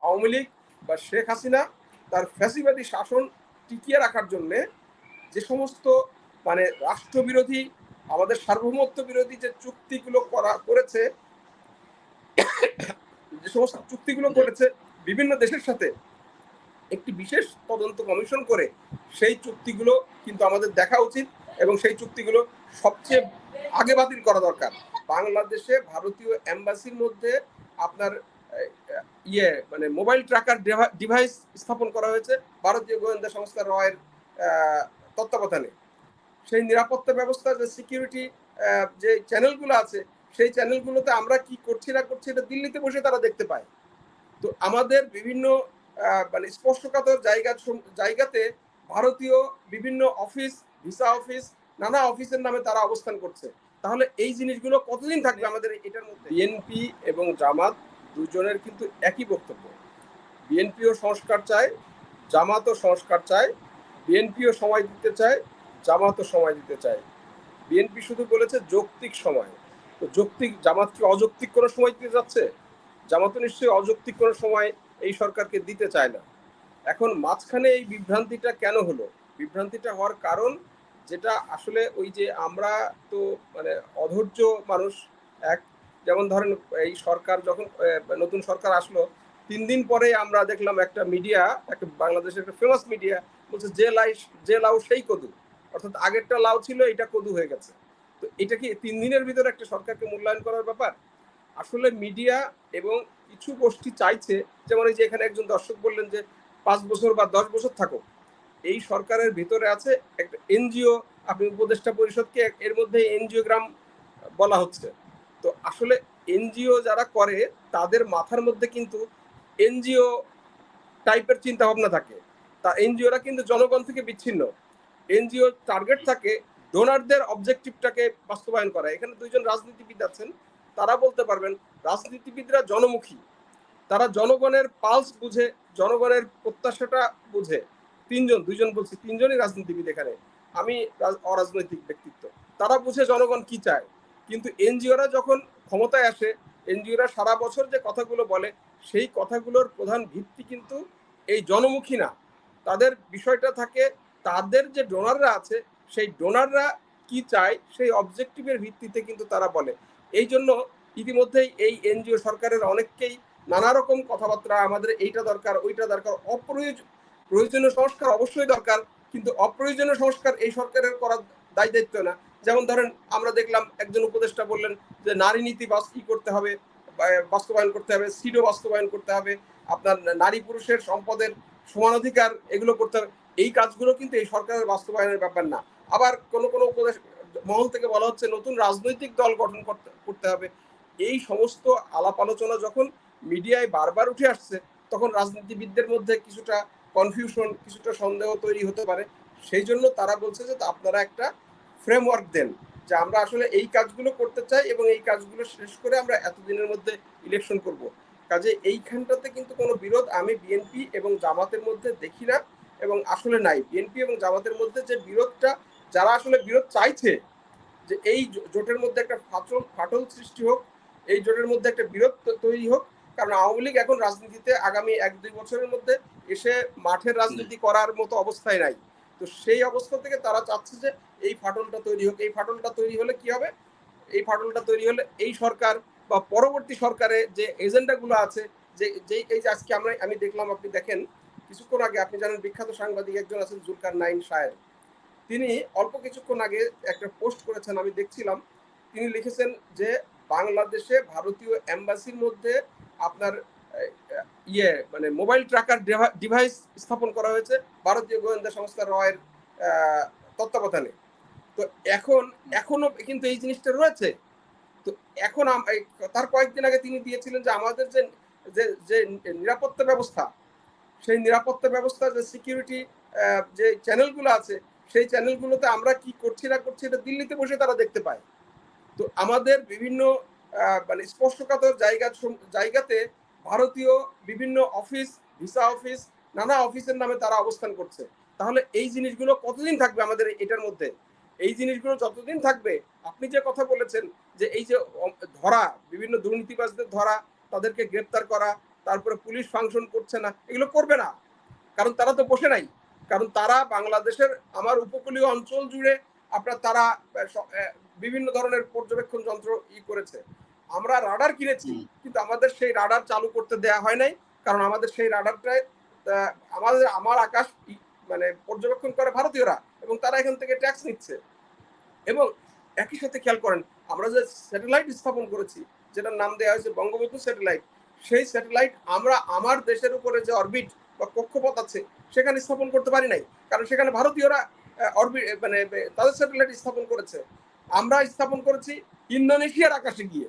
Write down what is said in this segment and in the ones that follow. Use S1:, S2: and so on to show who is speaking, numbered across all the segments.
S1: আওয়ামী লীগ বা শেখ হাসিনা তার ফ্যাসিবাদী শাসন টিকিয়ে রাখার জন্য যে সমস্ত মানে রাষ্ট্রবিরোধী আমাদের সার্বভৌমত্ব বিরোধী যে চুক্তিগুলো করেছে, যে সমস্ত চুক্তিগুলো করেছে বিভিন্ন দেশের সাথে, একটি বিশেষ তদন্ত কমিশন করে সেই চুক্তিগুলো কিন্তু আমাদের দেখা উচিত এবং সেই চুক্তিগুলো সবচেয়ে আগে বাতিল করা দরকার। বাংলাদেশে ভারতীয় এম্বাসির মধ্যে আপনার মানে মোবাইল ট্র্যাকার ডিভাইস স্থাপন করা হয়েছে ভারতীয় গোয়েন্দা সংস্থা রয়ের তত্ত্বাবধানে। সেই নিরাপত্তা ব্যবস্থা, যে সিকিউরিটি যে চ্যানেলগুলো আছে, সেই চ্যানেলগুলোতে আমরা কি করছি না করছি এটা দিল্লিতে বসে তারা দেখতে পায়। তো আমাদের বিভিন্ন মানে স্পর্শকাতর জায়গাতে ভারতীয় বিভিন্ন অফিস, ভিসা অফিস, নানা অফিসের নামে তারা অবস্থান করছে। তাহলে এই জিনিসগুলো কতদিন থাকবে আমাদের এটার মধ্যে? বিএনপি এবং জামাত দুজনের কিন্তু একই বক্তব্য। বিএনপিও সংস্কার চায়, জামাতও সংস্কার চায়। বিএনপিও সময় দিতে চায়, জামাতও সময় দিতে চায়। বিএনপি শুধু বলেছে যৌক্তিক সময়। তো যৌক্তিক, জামাত কি অযৌক্তিক কোনো সময় দিতে যাচ্ছে? জামাত নিশ্চয়ই অযৌক্তিক কোনো সময় এই সরকারকে দিতে চায় না। এখন মাঝখানে এই বিভ্রান্তিটা কেন হলো? বিভ্রান্তিটা হওয়ার কারণ, যেটা আসলে ওই যে আমরা তো মানে অধৈর্য মানুষ। এক, যেমন ধরেন এই সরকার যখন নতুন সরকার আসলো 3 দিন পরে আমরা দেখলাম একটা মিডিয়া, একটা বাংলাদেশের একটা ফেমাস মিডিয়া বলছে যে লাউ সেই কদু, অর্থাৎ আগেরটা লাউ ছিল, এটা কদু হয়ে গেছে। তো এটা কি 3 দিনের ভিতরে একটা সরকারকে মূল্যায়ন করার ব্যাপার? আসলে মিডিয়া এবং কিছু গোষ্ঠী চাইছে, যেমন এই যে এখানে একজন দর্শক বললেন যে 5 বছর বা 10 বছর থাকুক। এই সরকারের ভিতরে আছে একটা এনজিও, আপনি উপদেষ্টা পরিষদকে এর মধ্যে এনজিওগ্রাম বলা হচ্ছে। তো আসলে এনজিও যারা করে তাদের মাথার মধ্যে কিন্তু এনজিও টাইপের চিন্তা ভাবনা থাকে। তা এনজিওরা কিন্তু জনগণ থেকে বিচ্ছিন্ন। এনজিও টার্গেট থাকে ডোনারদের অবজেক্টিভটাকে বাস্তবায়ন করা। এখানে দুইজন রাজনীতিবিদ আছেন, তারা বলতে পারবেন। রাজনীতিবিদরা জনমুখী, তারা জনগণের পালস বুঝে, জনগণের প্রত্যাশাটা বুঝে। দুইজন বলছি, তিনজনই রাজনীতিবিদ এখানে, আমি অরাজনৈতিক ব্যক্তিত্ব। তারা বুঝে জনগণ কি চায়। কিন্তু এনজিওরা যখন ক্ষমতায় আসে, এনজিওরা সারা বছর যে কথাগুলো বলে, সেই কথাগুলোর প্রধান ভিত্তি কিন্তু এই জনমুখী না। তাদের বিষয়টা থাকে তাদের যে ডোনাররা আছে, সেই ডোনাররা কি চায় সেই অবজেক্টিভের ভিত্তিতে কিন্তু তারা বলে। এই জন্য ইতিমধ্যেই এই এনজিও সরকারের অনেককেই নানা রকম কথাবার্তা, আমাদের এইটা দরকার, ওইটা দরকার, প্রয়োজনীয় সংস্কার অবশ্যই দরকার, কিন্তু অপ্রয়োজনীয় সংস্কার এই সরকারের করার দায় দায়িত্ব না। যেমন ধরেন আমরা দেখলাম একজন উপদেষ্টা বললেন যে নারী নীতি করতে হবে, বাস্তবায়ন করতে হবে, সিডো বাস্তবায়ন করতে হবে, আপনার নারী পুরুষের সম্পদের সমান অধিকার, এগুলো করতে হবে। এই কাজগুলো কিন্তু এই সরকারের বাস্তবায়নের ব্যাপার না। আবার কোনো কোনো উপদেশ মহল থেকে বলা হচ্ছে নতুন রাজনৈতিক দল গঠন করতে হবে। এই সমস্ত আলাপ আলোচনা যখন মিডিয়ায় বারবার উঠে আসছে, তখন রাজনীতিবিদদের মধ্যে কিছুটা কনফিউশন, কিছুটা সন্দেহ তৈরি হতে পারে। সেই জন্য তারা বলছে যে আপনারা একটা ফ্রেমওয়ার্ক দেন, যে আমরা আসলে এই কাজগুলো করতে চাই এবং এই কাজগুলো শেষ করে আমরা এতদিনের মধ্যে ইলেকশন করব। কাজে এইখানটাতে কিন্তু কোনো বিরোধ আমি বিএনপি এবং জামাতের মধ্যে দেখি না, এবং আসলে নাই। বিএনপি এবং জামাতের মধ্যে যে বিরোধটা, যারা আসলে বিরোধ চাইছে যে এই জোটের মধ্যে একটা ফাটল সৃষ্টি হোক, এই জোটের মধ্যে একটা বিরোধ তৈরি হোক। কারণ আওয়ামী লীগ এখন রাজনীতিতে আগামী 1-2 বছরের মধ্যে এসে মাঠের রাজনীতি করার মতো অবস্থায় নাই। তো সেই অবস্থা থেকে তারা চাচ্ছে যে এই ফাটলটা তৈরি হোক। এই ফাটলটা তৈরি হলে কি হবে? এই ফাটলটা তৈরি হলে এই সরকার বা পরবর্তী সরকারে যে এজেন্ডাগুলো আছে, যে এই যে আজকে আমি দেখলাম, আপনি দেখেন কিছুক্ষণ আগে, আপনি জানেন বিখ্যাত সাংবাদিক একজন আছেন জুলকারনাইন সায়ের, তিনি অল্প কিছুক্ষণ আগে একটা পোস্ট করেছেন, আমি দেখছিলাম। তিনি লিখেছেন যে বাংলাদেশে ভারতীয় এম্বাসির মধ্যে আপনার মানে মোবাইল ট্র্যাকার ডিভাইস স্থাপন করা হয়েছে ভারতীয় গোয়েন্দা সংস্থা রয়ের তত্ত্বাবধানে। তো এখনো কিন্তু এই জিনিসটা রয়েছে। তো এখন তার কয়েকদিন আগে তিনি দিয়েছিলেন যে আমাদের যে যে নিরাপত্তা ব্যবস্থা, সেই নিরাপত্তা ব্যবস্থা, যে সিকিউরিটি যে চ্যানেলগুলো আছে, সেই চ্যানেলগুলোতে আমরা কি করছি না করছি এটা দিল্লিতে বসে তারা দেখতে পায়। তো আমাদের বিভিন্ন মানে স্পর্শকাতর জায়গাতে ভারতীয় বিভিন্ন অফিস, ভিসা অফিস, নানা অফিসের নামে তারা অবস্থান করছে। তাহলে এই জিনিসগুলো কতদিন থাকবে আমাদের এটার মধ্যে? এই জিনিসগুলো যতদিন থাকবে, আপনি যে কথা বলেছেন যে এই যে ধরা, বিভিন্ন দুর্নীতিবাজদের ধরা, তাদেরকে গ্রেপ্তার করা, তারপরে পুলিশ ফাংশন করছে না, এগুলো করবে না, কারণ তারা তো বসে নাই। কারণ তারা বাংলাদেশের আমার উপকূলীয় অঞ্চল জুড়ে আপনার তারা বিভিন্ন ধরনের পর্যবেক্ষণ যন্ত্র করেছে। আমরা রাডার কিনেছি, কিন্তু আমাদের সেই রাডার চালু করতে দেয়া হয় নাই, কারণ আমাদের সেই রাডারটায় আমার আকাশ মানে পর্যবেক্ষণ করে ভারতীয়রা, এবং তারা এখান থেকে ট্যাক্স নিচ্ছে। এবং একই সাথে খেয়াল করেন, আমরা যে স্যাটেলাইট স্থাপন করেছি, যেটার নাম দেওয়া হয়েছে বঙ্গবন্ধু স্যাটেলাইট, সেই স্যাটেলাইট আমরা আমার দেশের উপরে যে অরবিট বা কক্ষপথ আছে সেখানে স্থাপন করতে পারি নাই, কারণ সেখানে ভারতীয়রা অরবিট মানে তাদের স্যাটেলাইট স্থাপন করেছে। আমরা স্থাপন করেছি ইন্দোনেশিয়ার আকাশে গিয়ে।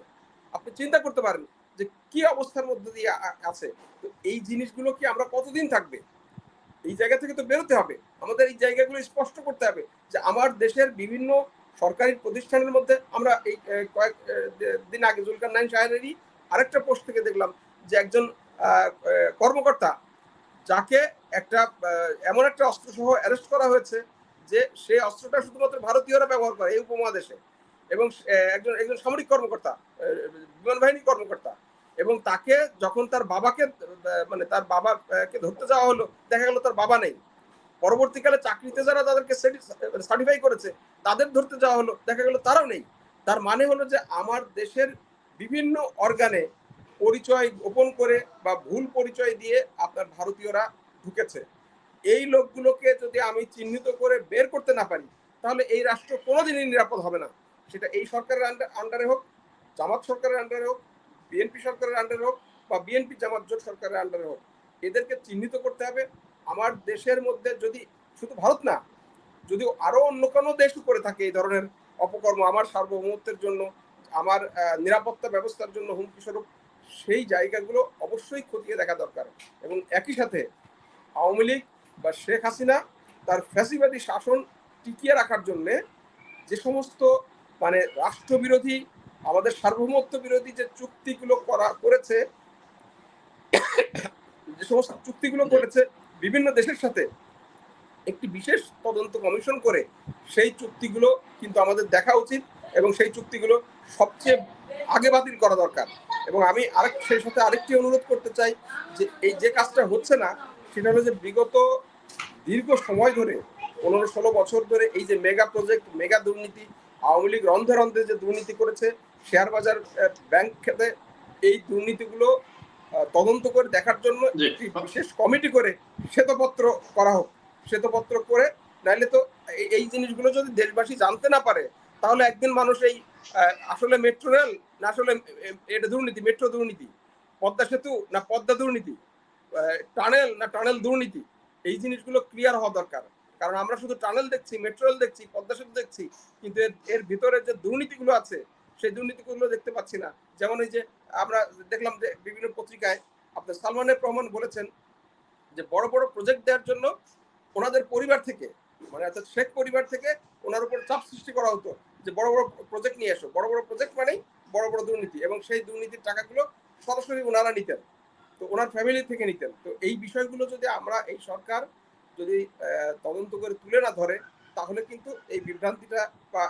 S1: আপনি চিন্তা করতে পারেন যে কি অবস্থার মধ্যে দিয়ে আছে। তো এই জিনিসগুলো কি আমরা কতদিন থাকবে? এই জায়গা থেকে তো বেরোতে হবে, আমাদের এই জায়গাগুলো স্পষ্ট করতে হবে যে আমার দেশের বিভিন্ন সরকারি প্রতিষ্ঠানের মধ্যে আমরা এই কয়েক দিন আগে জুলকারনাইন সাহেবেরই আরেকটা পোস্ট থেকে দেখলাম যে একজন কর্মকর্তা, যাকে একটা এমন একটা অস্ত্র সহ অ্যারেস্ট করা হয়েছে যে সেই অস্ত্রটা শুধুমাত্র ভারতীয়রা ব্যবহার করে এই উপমহাদেশে, এবং একজন একজন সামরিক কর্মকর্তা, বিমান বাহিনীর কর্মকর্তা, এবং তাকে যখন তার বাবাকে মানে তার বাবাকে ধরতে যাওয়া হলো, দেখা গেল তার বাবা নেই। পরবর্তীকালে চাকরিতে যারা তাদেরকে সার্টিফাই করেছে তাদের ধরতে যাওয়া হলো, দেখা গেল তারাও নেই। তার মানে হলো যে আমার দেশের বিভিন্ন অর্গানে পরিচয় গোপন করে বা ভুল পরিচয় দিয়ে আপনার ভারতীয়রা ঢুকেছে। এই লোকগুলোকে যদি আমি চিহ্নিত করে বের করতে না পারি, তাহলে এই রাষ্ট্র কোনোদিনই নিরাপদ হবে না। সেটা এই সরকারের আন্ডারে হোক, জামাত সরকারের আন্ডারে হোক, বিএনপি সরকারের আন্ডারে হোক, বা বিএনপি জামাত জোট সরকারের আন্ডারে হোক, এদেরকে চিহ্নিত করতে হবে। আমার দেশের মধ্যে যদি শুধু ভারত না, যদি আরো অন্য কোনো দেশ করে থাকে এই ধরনের অপকর্ম আমার সার্বভৌমত্বের জন্য, আমার নিরাপত্তা ব্যবস্থার জন্য হুমকি স্বরূপ, সেই জায়গাগুলো অবশ্যই খতিয়ে দেখা দরকার। এবং একই সাথে আওয়ামী লীগ বা শেখ হাসিনা তার ফ্যাসিবাদী শাসন টিকিয়ে রাখার জন্যে যে সমস্ত মানে রাষ্ট্রবিরোধী, আমাদের সার্বভৌমত্ব বিরোধী যে চুক্তিগুলো করেছে, যে সমস্ত চুক্তিগুলো করেছে বিভিন্ন দেশের সাথে, একটি বিশেষ তদন্ত কমিশন করে সেই চুক্তিগুলো কিন্তু আমাদের দেখা উচিত, এবং সেই চুক্তিগুলো সবচেয়ে আগে বাতিল করা দরকার। এবং আমি সেই সাথে আরেকটি অনুরোধ করতে চাই যে এই যে কাজটা হচ্ছে না, সেটা হলো যে বিগত দীর্ঘ সময় ধরে 15-16 বছর ধরে এই যে মেগা প্রজেক্ট, মেগা দুর্নীতি, আওয়ামী লীগ রন্ধে রন্ধে যে দুর্নীতি করেছে শেয়ার বাজার, ব্যাংক খাতে, এই দুর্নীতিগুলো তদন্ত করে দেখার জন্য একটি বিশেষ কমিটি করে শ্বেতপত্র করা হোক। শ্বেতপত্র করে, নাইলে তো এই জিনিসগুলো যদি দেশবাসী জানতে না পারে, তাহলে একদিন মানুষ এই আসলে মেট্রো রেল না আসলে এটা দুর্নীতি, মেট্রো দুর্নীতি, পদ্মা সেতু না পদ্মা দুর্নীতি, টানেল না টানেল দুর্নীতি, এই জিনিসগুলো ক্লিয়ার হওয়া দরকার। কারণ আমরা শুধু টানেল দেখছি, মেট্রো রেল দেখছি, পদ্মা সেতু দেখছি, কিন্তু এর ভিতরে যে দুর্নীতিগুলো আছে সেই দুর্নীতিগুলো দেখতে পাচ্ছি না। যেমন এই যে আমরা দেখলাম যে বিভিন্ন পত্রিকায় আপনার সালমান এফ রহমান বলেছেন যে বড় বড় প্রজেক্ট দেওয়ার জন্য ওনাদের পরিবার থেকে, মানে অর্থাৎ শেখ পরিবার থেকে ওনার উপর চাপ সৃষ্টি করা হতো যে বড় বড় প্রজেক্ট নিয়ে এসো। বড় বড় প্রজেক্ট মানেই বড় বড় দুর্নীতি, এবং সেই দুর্নীতির টাকাগুলো সরাসরি ওনারা নিতেন, তো ওনার ফ্যামিলি থেকে নিতেন। তো এই বিষয়গুলো যদি আমরা এই সরকার যদি তদন্ত করে তুলে না ধরে, তাহলে কিন্তু এই বিভ্রান্তিটা বা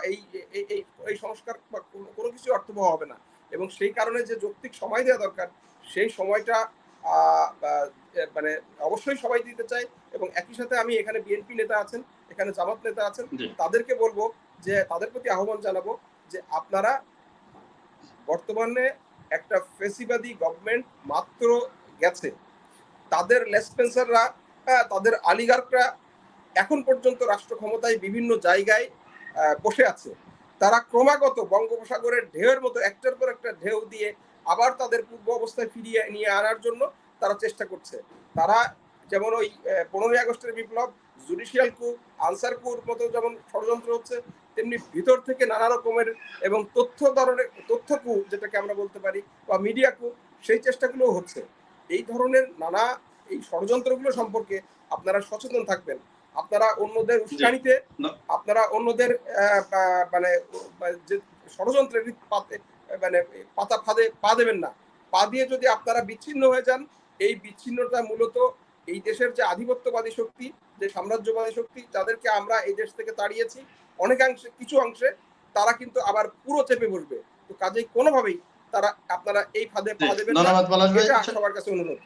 S1: এই সংস্কার বা কোনো কিছু অর্থবহ হবে না। এবং সেই কারণে যে যৌক্তিক সময় দেওয়া দরকার, সেই সময়টা মানে অবশ্যই সবাই দিতে চাই। এবং একই সাথে আমি এখানে বিএনপি নেতা আছেন, এখানে জামাত নেতা আছেন, তাদেরকে বলবো যে তাদের প্রতি আহ্বান জানাবো যে আপনারা বর্তমানে একটা ফেসিবাদী গভর্নমেন্ট মাত্র গেছে, তাদের লেসপেন্সাররা, তাদের আলিগার্করা এখন পর্যন্ত রাষ্ট্র ক্ষমতায় বিভিন্ন জায়গায় বসে আছে। তারা ক্রমাগত বঙ্গোপসাগরের ঢেউয়ের মতো একটার পর একটা ঢেউ দিয়ে আবার তাদের পূর্ব অবস্থায় ফিরিয়ে নিয়ে আনার জন্য তারা চেষ্টা করছে। তারা যেমন ওই 15ই আগস্টের বিপ্লব, জুডিশিয়াল কু, আনসার কুর মতো যেমন ষড়যন্ত্র হচ্ছে, তেমনি ভিতর থেকে নানা রকমের এবং তথ্য কু যেটাকে আমরা বলতে পারি, বা মিডিয়া কু, সেই চেষ্টাগুলো হচ্ছে। এই ধরনের নানা এই ষড়যন্ত্রগুলো সম্পর্কে আপনারা সচেতন থাকবেন। আপনারা অন্যদের উস্কানিতে, আপনারা অন্যদের মানে যে ষড়যন্ত্রের মানে পাতা ফাঁদে পা দেবেন না। পা দিয়ে যদি আপনারা বিচ্ছিন্ন হয়ে যান, এই বিচ্ছিন্নতা মূলত এই দেশের যে আধিপত্যবাদী শক্তি, যে সাম্রাজ্যবাদী শক্তি, যাদেরকে আমরা এই দেশ থেকে তাড়িয়েছি অনেকাংশে, কিছু অংশে, তারা কিন্তু আবার পুরো চেপে বসবে। তো কাজেই কোনোভাবেই তারা আপনারা এই ফাঁদে পা দেবেন না,
S2: ধন্যবাদ পলাশ ভাই।
S1: এটা সবার কাছে অনুরোধ।